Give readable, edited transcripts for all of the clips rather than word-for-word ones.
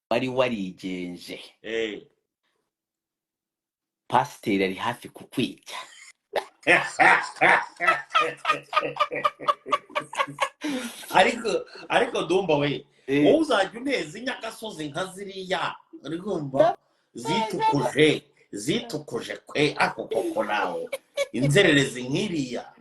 wari warigenje eh pasiteri ari hafi kukwica ariko Dumba we wowe uzajya uneza inyagasozi nka ziriya urumva zitukuje kwe ako koko nawe inzererezi nk'iriya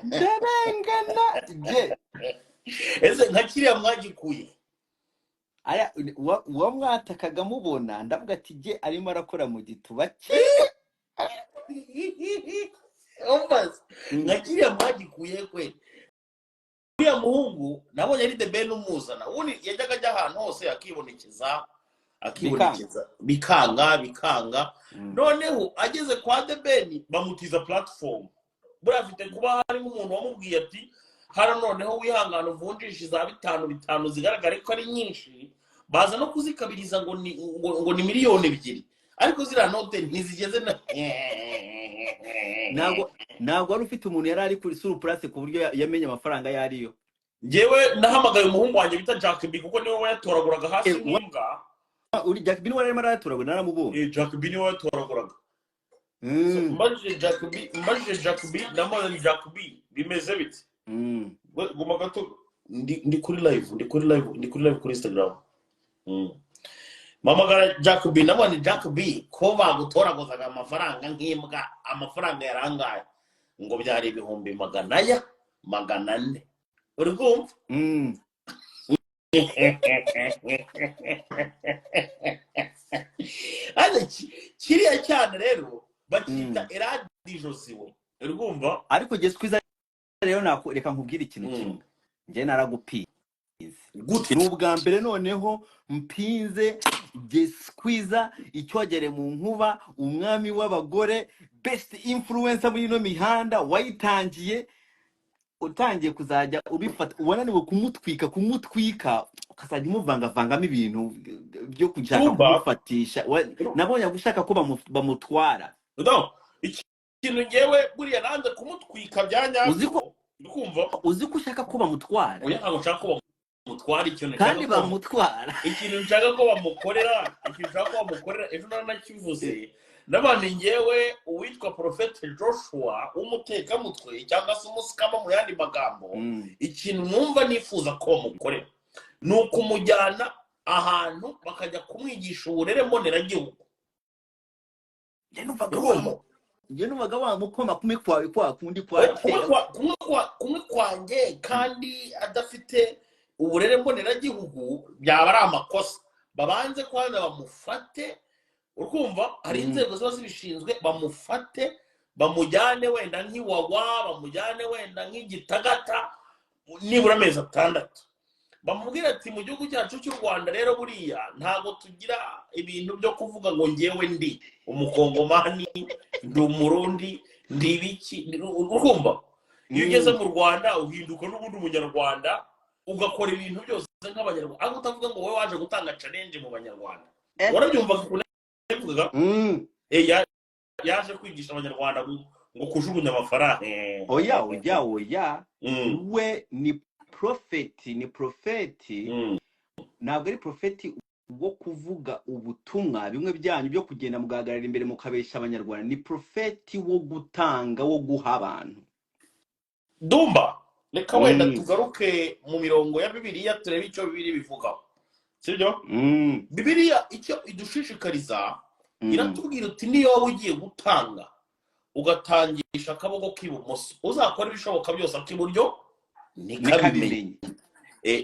ndarengana je ese nka kiriya mwagikuye aya uwo mwatakaga mubona ndavuga ati je arimo arakora mu gituba nka kiriya mwagikuye kwe uriya muhungu nabonye ari the Bellow umuzana ubundi yajyaga ajya ahantu hose akibonekeza bikanga noneho ageze kwa the Ben bamutiza platform burafite kuba hari umuntu wamubwiye ati hara noneho wihangana uvunjisha za 5 zigaragare ko ari nyinshi baza no kuzikabiriza ngo ni miliyoni 2 ariko zira note ntizigeze ntabwo wari ufite umuntu yari ari kuri surplus ku buryo yamenye amafaranga yariyo ngewe nahamagaye umuhungu wanjye bita Jack B kuko niwe wayatoraguraga hasi n'imbwa uri Jack B niwe yarimo aratoragura naramubonye Jack B niwe wayatoraguraga mbajije Jack B ndamubona Jack B bimeze bite guma gato ndi kuri live kuri Instagram mamagara Jack B ndamubona Jack B ko bagutoraguzaga amafaranga nk'imbwa amafaranga yarangaye ngo byari 400 uri kumva kiriya cyane rero bakita Eradi Josua uri kumva ariko je skwiza rero reka nkubwira ikintu kimwe nje naragupize gute n'ubwa mbere noneho mpinze je skwiza icyogere mu nkuba umwami w'abagore best influencer muri no mihanda wayitangiye utangiye kuzajya ubifata ubonaniwe kumutwika ukazajya umuvangavangamo ibintu byo kujaka kumufatisha nabonye gushaka ko bamutwara ikintu ngewe buriya nanze kumutwika byanyako uzi ko ushaka ko bamutwara oya ntabwo nshaka ko bamutwara ikintu kandi bamutwara ikintu nshaka ko bamukorera ejo nanakivuze n'abandi ngewe uwitwa Prophet Josua umutekamutwe cyangwa se umusikama mu yandi magambo ikintu numva nifuza ko bamukorera ni ukumujyana ahantu bakajya kumwigisha uburere mboneragihugu njye numvaga wamukoma kumwe kwanjye kandi adafite uburere mboneragihugu byaba ari amakosa babanze kwanza bamufate urumva hari inzego ziba zibishinzwe bamufate bamujyane wenda nk'iwawa bamujyane wenda nk'igitagata nibura amezi 6 bamubwira ati mu gihugu cyacu cy'u Rwanda rero buriya ntago tugira ibintu byo kuvuga ngo ngewe ndi umukongomani ndi umurundi ndi biki urumva iyo ugeze mu Rwanda uhinduka n'ubundi umunyarwanda ugakora ibintu byose nk'abanyarwanda aho utavuga ngo wowe waje gutanga challenge mu banyarwanda warabyumva yaje kwigisha abanyarwanda ngo kujugunya amafaranga oya we ni profeti ntabwo ari profeti wo kuvuga ubutumwa bimwe byanyu byo kugenda mugahagarara imbere mukabesha abanyarwanda ni profeti wo gutanga wo guha abantu Dumba reka wenda tugaruke mu mirongo ya Bibiliya turebe icyo Bibiliya bivugaho sibyo Bibiliya icyo idushishikariza iratubwira uti niyo waba ugiye gutanga ugatangisha akaboko k'ibumoso uzakora ibishoboka byose ak'iburyo nikabimenye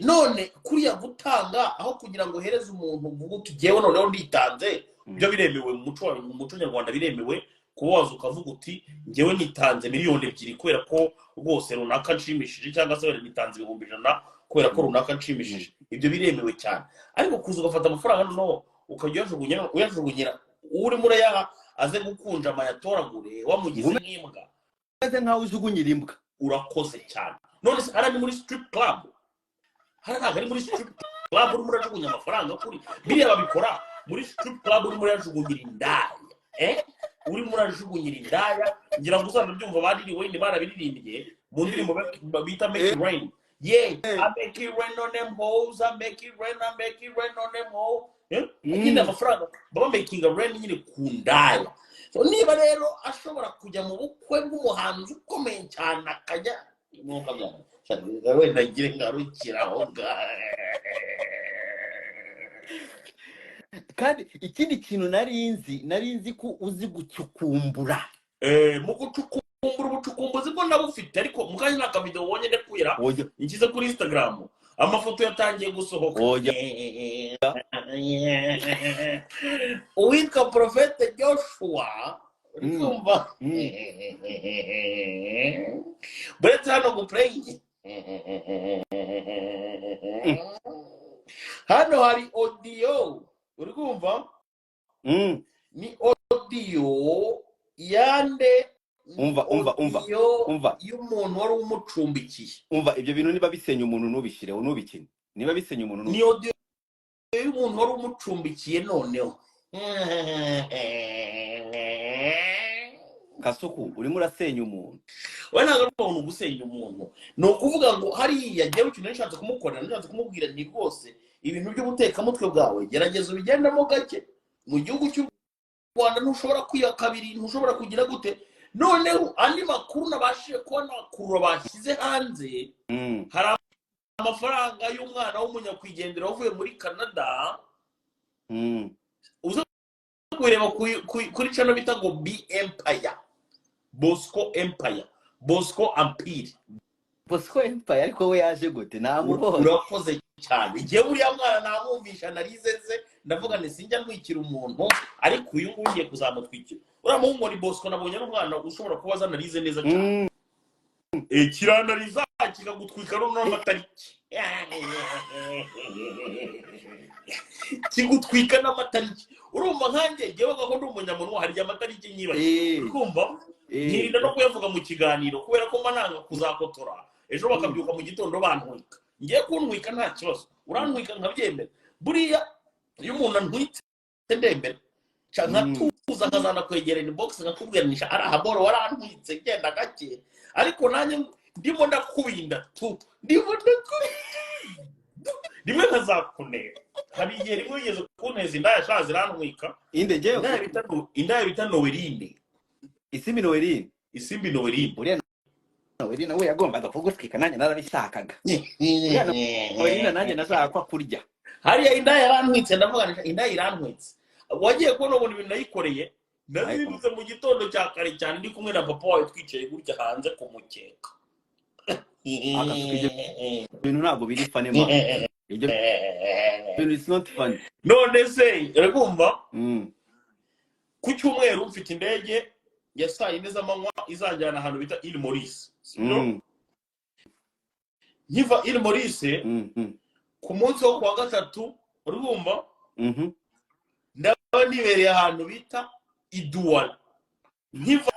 none kuriya gutanga aho kugira ngo hereze umuntu uvuga uti jewe noneho nditanze byo biremewe mu muco nyarwanda biremewe kubaza ukavuga uti ngewe nitanze miliyoni 2 kubera ko rwose runaka nshimishije cyangwa se wenda nitanze 100,000 kubera ko runaka nshimishije ibyo biremewe cyane ariko kuza ugafata amafaranga no ukajya uyajugunyira uri muri yaha aze gukunja amayatoragure wamugize nk'imbwa aze nkaho ujugunyira imbwa urakoze cyane none se harani muri strip club hari muri strip club uri muri ajugunya amafaranga kuri biriya babikora muri strip club uri muri ajugunyira indaya uri muri ajugunyira indaya ngira ngo uzana byumva badiri wende barabiririmbye mu ndirimbo bita Make It Rain Yeah, I make it rain on them hoes. I make it rain on them hoes. Nyine amafaranga baba making a rain nyine kundaya. So niba rero ashobora kujya mu bukwe bw'umuhanzi ukomeye cyane akajya nuko byana wenda ngire ngarukiraho kandi ikindi kintu narinzi ko uzi gucukumbura mu gucukumbura ubucukumbuzi bwo nabufite ariko mukanya naka video wonye ndekuira ngize kuri Instagram amafoto yatangiye gusohoka uwitwa Prophet Josua urumva buretse hano guplaying hano hari audio urumva ni audio yande umva y'umuntu wari umucumbikiye umva ibyo bintu niba bisenya umuntu nubishireho nubikine niba bisenya umuntu ni audio y'umuntu wari umucumbikiye noneho Kasuku urimo urasenya umuntu we ntabwo umuntu gusenya umuntu no kuvuga ngo hariya jyewe ikintu nishatse kumukorera nishatse kumubwira ni rwose ibintu by'ubutekamutwe bwawe gerageza ubigendamo gake mu gihugu cy'u Rwanda ntushobora kwiya kabiri ntushobora kugira gute noneho andi makuru nabashije kubona kurura bashyize hanze hari amafaranga y'umwana w'umunyakwigendera wavuye muri Canada uza kureba kuri channel bita ngo B Empire Bosco Empire ariko we yaje gute namubonye urakoze cyane igihe buriya mwana namwumvisha narizeze ndavuga nti sinjya ntwikira umuntu ariko uyu nguyu ngiye kuzamutwikira uriya muhungu muri Bosco nabonye n'umwana ushobora kuba zanarize neza cyane kiranariza kikagutwika no n'amatariki kigutwika n'amatariki urumva nkanjye ngewe ko ndi umunyamunwa hari amatariki nyibaye urumva nkirinda no kuyavuga mu kiganiro kubera ko mananga kuzakotora ejo bakabyuka mu gitondo bantwika ngiye kuntwika nta kibazo urantwika nkabyemera buriya iyo umuntu antwitse ndembera nkatuza nkazana kwegera inbox nkakubwiranisha ari ahaboro warantwitse genda gake ariko nanjye ndimo ndakubinda rimwe nkazakunera hari igihe rimwe ugeze kuneza indaya shazi rantwika indaya bita Nowerine isimbi Nowerine uriya Nowerine we yagombaga kugutwika nanjye narabishakaga Nowerine nanjye nashaka ko kurya hariya indaya yarantwitse ndavuga indaya irantwitse wagiye kubona ubona ibintu nayikoreye nazindutse mu gitondo cya kare cyane ndi kumwe na papa wawe twicaye gutya hanze ku mukeka ibintu ntabwo biri funny ma ibyo bintu is not funny none se urumva ku cyumweru mfite indege ya saa yine z'amanywa izanjyana ahantu bita Muri nkiva Muri ku munsi wo kuwa gatatu urumva ndaba nibereye ahantu bita Iduwala nkiva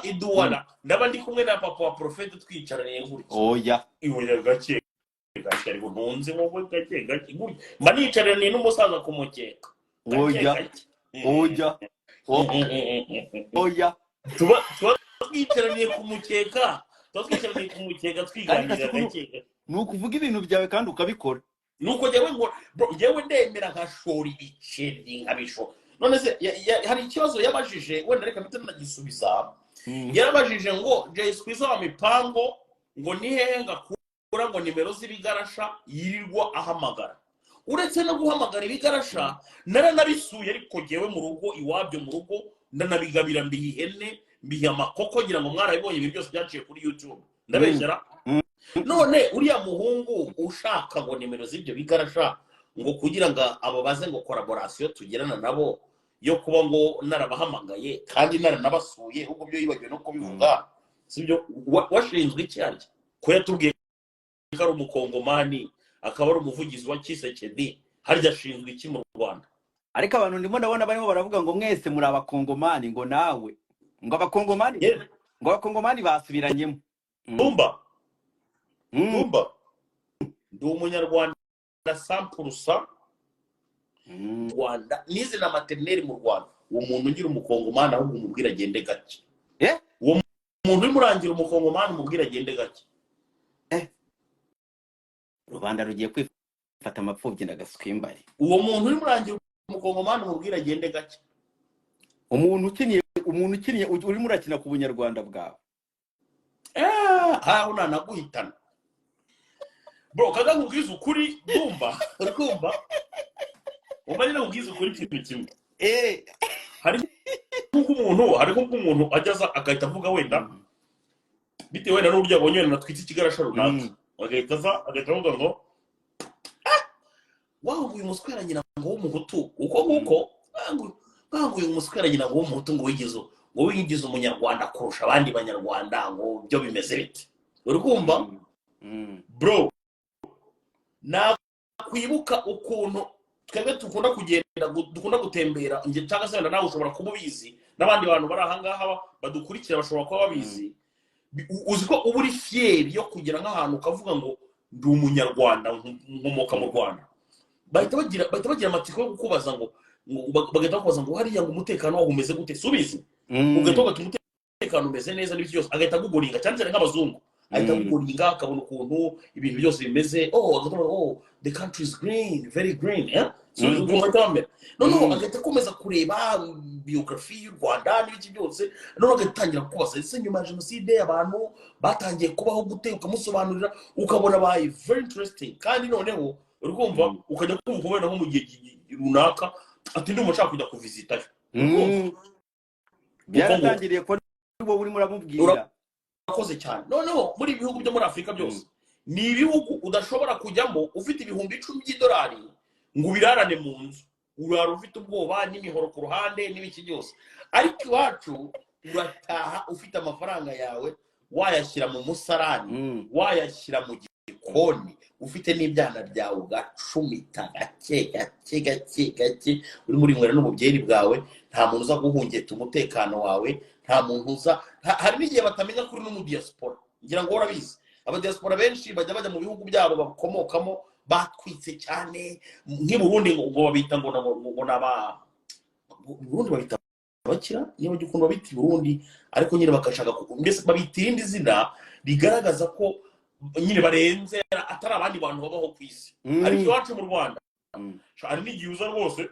Iduwala ndaba ndi kumwe na papa wa Prophet twicaraniye gutya oya gake ariko ntunze wowe gake gutya mba nicaraniye n'umusaza ku mukeka oya tuba twicaraniye ku mukeka twiganira gake nuko uvuga ibintu byawe kandi ukabikora nuko jewe ndemera nkashora ibiceri nkabisho none se hari ikibazo yabajije wenda reka mpite nagisubiza yarabajije ngo Jay Squeeze wa mipango ngo ni hehe ngakura ngo nimero z'ibigarasha yirirwa ahamagara uretse no guhamagara ibigarasha naranabisuye ariko jewe mu rugo iwabyo mu rugo ndanabigabira mbihene mbiha amakoko ngira ngo mwarabibonye ibintu byose byaciye kuri YouTube ndabeshyara none uriya muhungu ushaka ngo nimero z'ibyo bigarasha ngo kugira ngo abo baze ngo collaboration tugirana nabo yo kuba ngo narabahamagaye kandi naranabasuye ubwo byo yibagiwe no kubivuga sibyo washinzwe icyari ko yatubwiye ko ari umukongomani akaba ari umuvugizi wa Kisekedi harya ashinzwe iki mu Rwanda ariko abantu ndimo ndabona barimo baravuga ngo mwese muri abakongomani ngo nawe ngo abakongomani basubiranyemo Dumba ndi umunyarwanda 100% Rwanda nize na maternelle mu Rwanda uwo muntu ngira umukongomani ahubwo umubwira agende gake uwo muntu uri murangira umukongomani umubwira agende gake rubanda rugiye kwifata amapfubyi ndagasuka imbari. Uwo muntu uri murangira umukongomani mubwira agende gake. Umuntu ukiniye uri murakina ku bunyarwanda bwawe. Haho nanaguhitana. Bro, kaga nkubwiza ukuri Dumba, urikumva? Umanye nakubwiza ukuri ikintu kimwe. Hari nk'umuntu ajyaza agahita avuga wenda bitewe wenda n'uburyo abonye wenda natwitse ikigarasha runaka. Agahita avuga ngo wanguye umuswera nyina ngo w'umuhutu uko nguko wanguye umuswera nyina ngo w'umuhutu ngo wigize umunyarwanda kurusha abandi banyarwanda ngo byo bimeze bite. Urikumva? Bro, nakwibuka ukuntu twebwe dukunda gutembera nje cyangwa se nawe ushobora kumubizi n'abandi bantu bari aha ngaha badukurikira bashobora kuba babizi. Uzi ko uba uri fier yo kugira nk'ahantu ukavuga ngo ndi umunyarwanda nkomoka mu Rwanda. Bahita bagira amatsiko yo kukubaza ngo bagahita bakubaza ngo hariya ngo umutekano waho umeze gute subizi. Ugahita ugata umutekano umeze neza n'ibyo byose agahita agugoringa cyane cyane nk'abazungu. Ahita agugoringa akabona ukuntu ibintu byose bimeze. The country is green, very green, so no agahita akomeza kureba biography y'u Rwanda n'ibiki byose. No agatangira kubaza ese nyuma ya jenoside abantu batangiye kubaho gute, ukamusobanurira ukabona bayi very interesting. Kandi noneho urikumva ukajya kumva wenda nko mu gihe runaka ati ndi umushaka kujya kuvisitayo. Byatangiriye ko bo uri muramubwira. Urakoze cyane. Noneho muri ibihugu byo muri Afrika byose ni ibihugu udashobora kujyamo ufite ibihumbi 10 by'idolari ngo ubirarane mu nzu. Urara ufite ubwoba n'imihoro ku ruhande n'ibiki byose. Ariko iwacu urataha ufite amafaranga yawe wayashyira mu musarani, wayashyira mu gikoni, ufite n'ibyana byawe ugacumita gake uri muri mwera n'ububyeri bwawe. Nta muntu uza guhungeta umutekano wawe, nta muntu uza. Hari n'igihe batamenya kuri no mu diaspora. Ngira ngo urabizi aba diaspora benshi bajya mu bihugu byabo bakomokamo batwitse cyane. Nk'i Burundi ngo babita ngo naba Burundi babita bakira niba gikunda babita Burundi, ariko nyine bakashaka mbese babita irindi zina rigaragaza ko nyine barenze atari abandi bantu babaho ku isi. Ariko iwacu mu Rwanda hari n'igihe uza rwose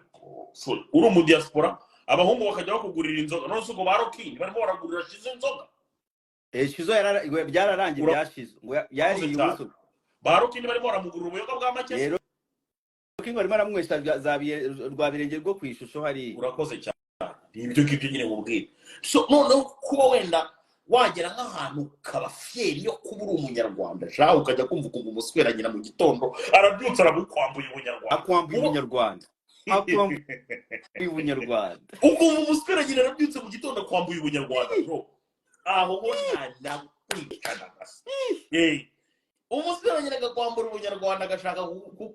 uri mu diaspora abahungu bakajya bakugurira inzoga. None se ngo barokini barimo baragurira shizo inzoga. Shizo byararangiye byashize ngo yari yubuso. Barokini barimo baramugurira ubuyoga bwa make. Rero kingo barimo baramwesha rwabirenge rwo kwishusho hari. Urakoze cyane. Ibyo kibyo nyine mubwira. So noneho kuba wenda wagera nk'ahantu kaba fieri yo kuba uri umunyarwanda sha ukajya kumva ukumva umuswera nyina mu gitondo arabyutse arabukwambuye ubunyarwanda. Akwambuye ubunyarwanda. Ubunyarwanda. Ukumva umuswera nyina arabyutse mu gitondo akwambuye ubunyarwanda bro. Aho nta kwikana basi. Umuswera nyina agakwambura ubunyarwanda agashaka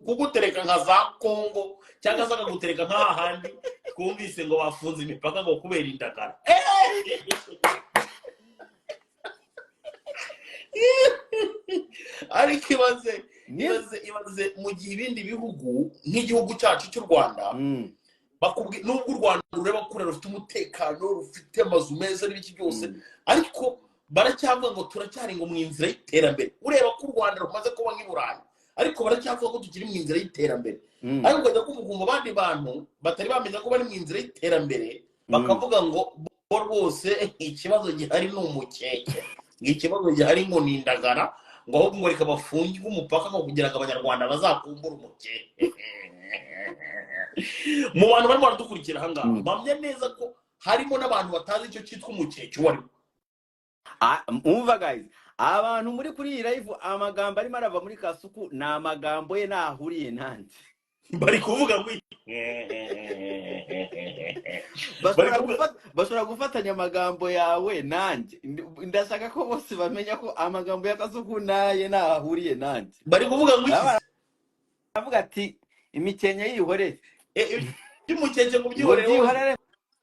kugutereka nka za Kongo cyangwa se akagutereka nk'ahandi twumvise ngo bafunze imipaka ngo kubera indagara. Ariko ibaze mu gihe ibindi bihugu nk'igihugu cyacu cy'u Rwanda nubwo u Rwanda rureba ko rufite umutekano, rufite amazu meza n'ibiki byose, ariko baracyavuga ngo turacyari ngo mu inzira y'iterambere. Ureba ko u Rwanda rumaze kuba nk'i Burayi, ariko baracyavuga ko tukiri mu inzira y'iterambere. Ariko ukajya kumva abandi bantu batari bamenya ko bari mu inzira y'iterambere bakavuga ngo bo rwose ikibazo gihari ni umukeke, ikibazo gihari ngo ni indagara, ngo ahubwo ngo reka bafungirwe umupaka ngo kugira ngo abanyarwanda bazakumbura umukeke. Mu bantu barimo baradukurikira aha ngaha bamye neza ko harimo n'abantu batazi icyo cyitwa umukeke wari. Umva guys, abantu muri kuri iyi live amagambo arimo arava muri Kasuku ni amagambo ye nahuriye nanjye. Bari kuvuga ngo bashobora gufatanya amagambo yawe nanjye. Ndashaka ko bose bamenya ko amagambo ya Kasuku naye nahuriye nanjye. Bari kuvuga ngo avuga ati imikenye yihorere. By'umukeke ngo byihorere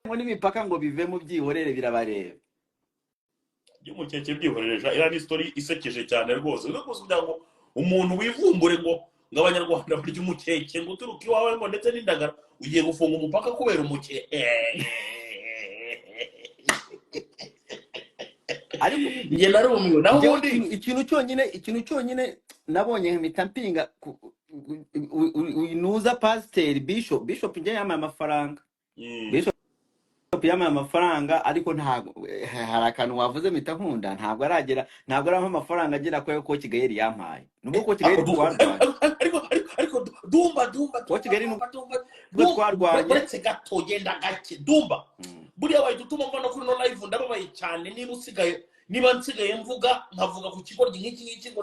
ngo n'imipaka ngo bive mu byihorere birabareba. By'umukeke byihorere ira ni story isekeje cyane rwose. Uko kugira ngo umuntu wivumbure ngo abanyarwanda barya umukeke ngo turuka iwawe ngo ndetse n'indagara ugiye gufunga umupaka kubera umukeke. Ariko nge narumiwe naho ubundi ikintu cyonyine nabonye mpita mpinga unuza pasiteri bishop njye yamaye amafaranga bishop yamaye amafaranga ariko ntabwo hari akantu wavuze mpita nkunda ntabwo aragera ntabwo ari amafaranga agera ko Kigali yampaye nubwo ko Kigali twarwanye ariko Dumba ko Kigali nubwo twarwanye uretse gato genda gake Dumba buriya bayidutuma mvana kuri no live ndababaye cyane niba nsigaye mvuga nkavuga ku kigo nk'iki ngo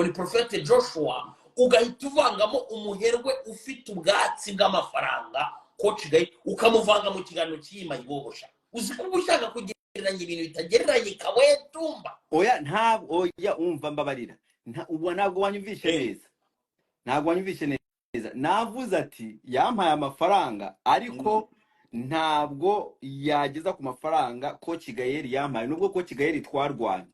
ni Prophet Josua ugahita uvangamo umuherwe ufite ubwatsi bw'amafaranga ko Kigali ukamuvanga mu kiganiro cy'iyima yibobosha uzi ko ushaka kugereranya ibintu bitagereranye kawe Dumba oya ntabwo oya umva mbabarira ntabwo wanyumvishe neza navuze ati yampaye amafaranga ariko ntabwo yageza ku mafaranga ko Kigali yampaye nubwo ko Kigali twarwanye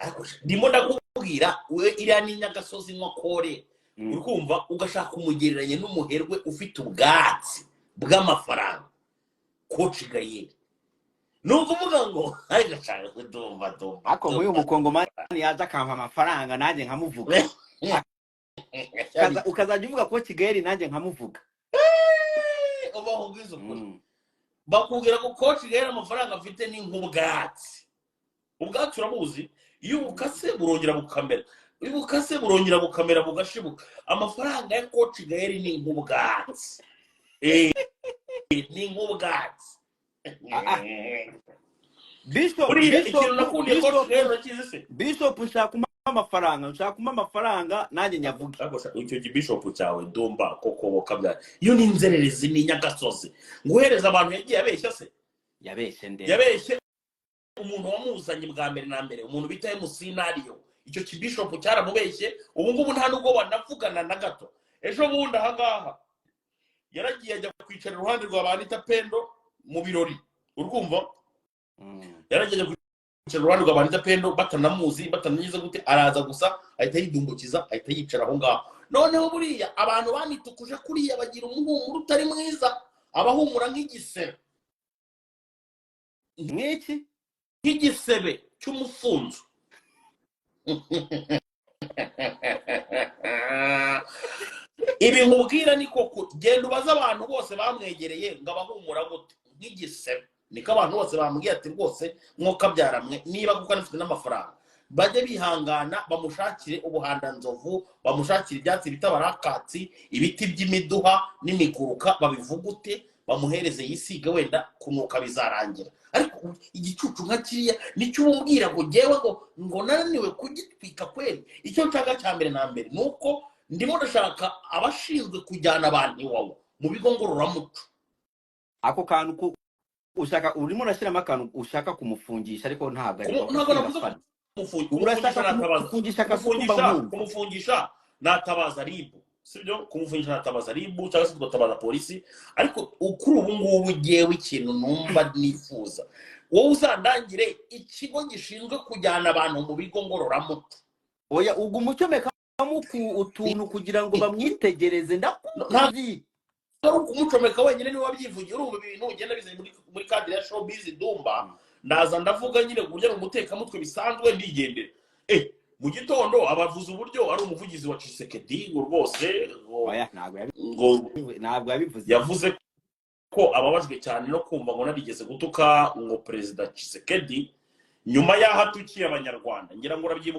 ndimo ndakubwira we iriya ni Nyagasozi nkokore urukumva ugashaka umugereranye n'umuherwe ufite ubwatsi bw'amafaranga ko Kigali nuko uvuga ngo ari gashaka Dumba ako muri umukongomani yaza akampa amafaranga nanjye nkamuvuga ukazajya uvuga ko Kigali nanjye nkamuvuga ubahungiza ukuri bakubwira ko Kigali amafaranga afite ni nk'ubwatsi ubwatsi urabuzi iyo ubukase burongera bukamera iyo ubukase burongera bukamera bugashibuka amafaranga ya Kigali ni nk'ubwatsi ni nk'ubwatsi Bishop ushaka amafaranga nanjye nyavuga icyo gibishop cyawe Dumba koko kabya iyo ni inzererezi ni Nyagasozi nguhereza abantu yagiye abeshya se yabeshye umuntu wamuzanye bwa mbere na mbere umuntu bitaye mu scenario icyo kibishop cyaramubeshye ubu ngubu nta nubwo banavugana na gato ejo bundi ahangaha yaragiye ajya kwicara iruhande rwa banita Pendo mu birori urumva yaragiye kwicara iruhande rwa banita Pendo batanamuzi batanyiza gute araza gusa ahita yidumbukiza ahita yicara aho ngaho noneho buriya abantu banitukuje kuriya bagira umuhumuro utari mwiza abahumura nk'igisebe nk'igisebe cy'umufunzo ibi nkubwira ni koko genda ubaza abantu bose bamwegereye ngo abahumura gute nk'igisebe niko abantu bose bambwiye ati rwose mwuka byaramwe niba kuko anafite n'amafaranga bajye bihangana bamushakire ubuhandanzovu bamushakire ibyatsi bita barakatsi ibiti by'imiduha n'imiguruka babivugute bamuhereze yisiga wenda kunuka bizarangira ariko igicucu nka kiriya nicyo umbwira ngo jewe ngo nananiwe kugitwika kweli icyo nshaka cya mbere na mbere nuko ndimo ndashaka abashinzwe kujyana abantu iwawe mu bigo ngororamuco ako kantu ushaka urimo urashyiramo akantu ushaka kumufungisha ariko ntabwo ari kumufungisha natabaza ribu sibyo kumufungisha natabaza ribu cyangwa se tugatabaza polisi ariko kuri ubu ngubu ugiyewe ikintu numva nifuza wowe uzandangire ikigo gishinzwe kujyana abantu mu bigo ngororamuco oya ubwo umucomeka utuntu kugira ngo bamwitegereze ndakuzi umucomeka wenyine niwe wabyivugiye urumva ibintu ugenda bize muri kadire ya showbiz Dumba ndaza ndavuga nyine kugira ngo umutekamutwe bisanzwe ndigendere mu gitondo abavuze uburyo ari umuvugizi wa Tshisekedi ngo rwose ntabwo yabivuze yavuze ko ababajwe cyane no kumva ngo narigeze gutuka ngo Perezida Tshisekedi nyuma y'aho atukiye abanyarwanda ngira ngo urabyibuka